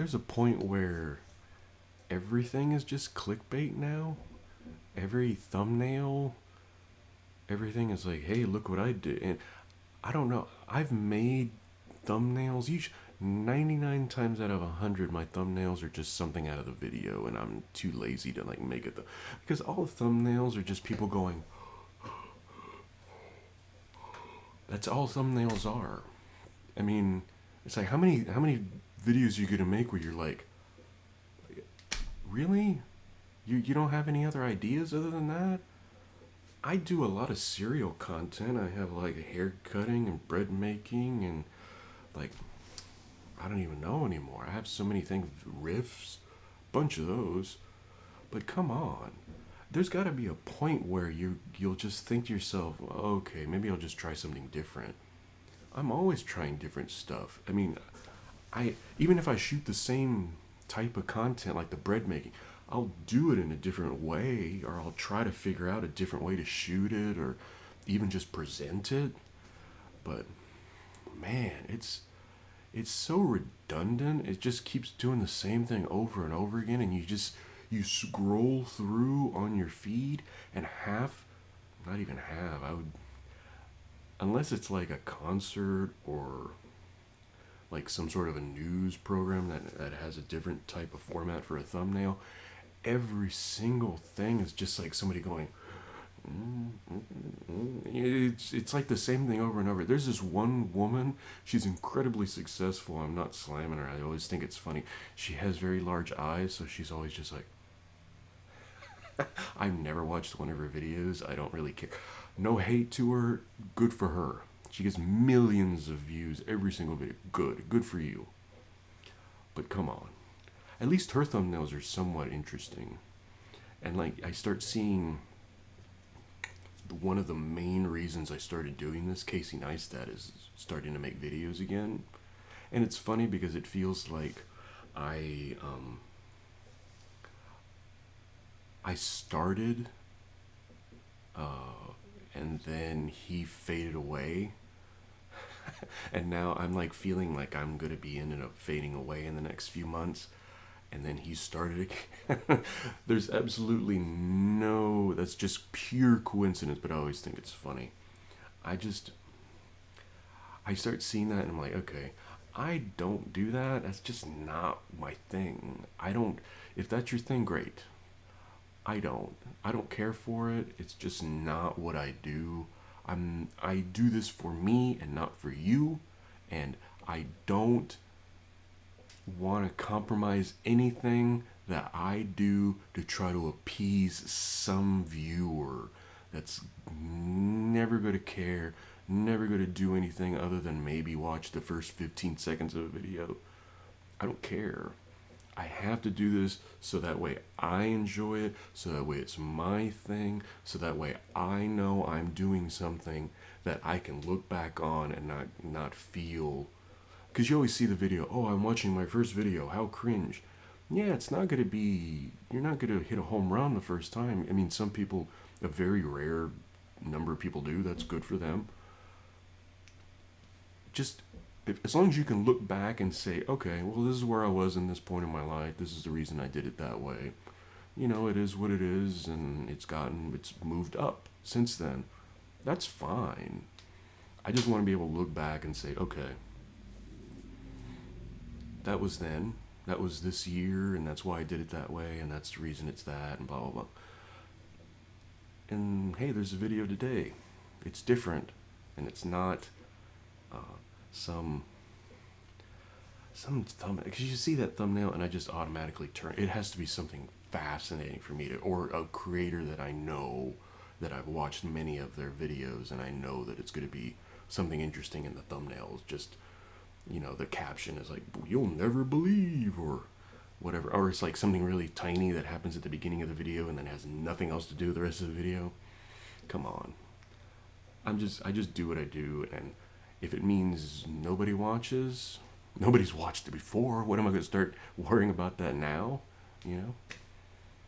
there's a point where everything is just clickbait now. Every thumbnail, everything is like, hey, look what I did. And I don't know. I've made thumbnails. 99 times out of 100, my thumbnails are just something out of the video, and I'm too lazy to like make it. Because all the thumbnails are just people going. That's all thumbnails are. I mean, it's like how many videos are you gonna make where you're like, really? You don't have any other ideas other than that? I do a lot of cereal content. I have like hair cutting and bread making and like I don't even know anymore. I have so many things, riffs, bunch of those. But come on, there's got to be a point where you'll just think to yourself, okay, maybe I'll just try something different. I'm always trying different stuff. I mean, I even if I shoot the same type of content like the bread making, I'll do it in a different way, or I'll try to figure out a different way to shoot it, or even just present it. But man, it's so redundant. It just keeps doing the same thing over and over again, and you scroll through on your feed, and half, not even half, I would, unless it's like a concert or like some sort of a news program that has a different type of format for a thumbnail, every single thing is just like somebody going, it's like the same thing over and over. There's this one woman, she's incredibly successful. I'm not slamming her. I always think it's funny. She has very large eyes, so she's always just like, I've never watched one of her videos. I don't really care. No hate to her. Good for her. She gets millions of views every single video. Good for you. But come on. At least her thumbnails are somewhat interesting. And like I start seeing one of the main reasons I started doing this, Casey Neistat is starting to make videos again. And it's funny because it feels like I I started and then he faded away. And now I'm like feeling like I'm gonna be ended up fading away in the next few months, and then he started again. There's absolutely no, that's just pure coincidence, but I always think it's funny. I just, I start seeing that and I'm like, okay, I don't do that. That's just not my thing. I don't, if that's your thing, great. I don't. I don't care for it. It's just not what I do. I do this for me and not for you, and I don't want to compromise anything that I do to try to appease some viewer that's never going to care, never going to do anything other than maybe watch the first 15 seconds of a video. I don't care. I have to do this so that way I enjoy it, so that way it's my thing, so that way I know I'm doing something that I can look back on and not feel. Because you always see the video, oh, I'm watching my first video, how cringe. Yeah, it's not going to be, you're not going to hit a home run the first time. I mean, some people, a very rare number of people do, that's good for them. Just as long as you can look back and say, okay, well, this is where I was in this point in my life. This is the reason I did it that way. You know, it is what it is, and it's moved up since then. That's fine. I just want to be able to look back and say, okay, that was then, that was this year, and that's why I did it that way, and that's the reason it's that, and blah, blah, blah. And hey, there's a video today. It's different, and it's not some thumbnail, because you see that thumbnail and I just automatically turn. It has to be something fascinating for me to, or a creator that I know, that I've watched many of their videos, and I know that it's going to be something interesting in the thumbnails. Just, you know, the caption is like, you'll never believe, or whatever, or it's like something really tiny that happens at the beginning of the video and then has nothing else to do with the rest of the video. Come on. I just do what I do, and if it means nobody watches, nobody's watched it before. What am I going to start worrying about that now? You know?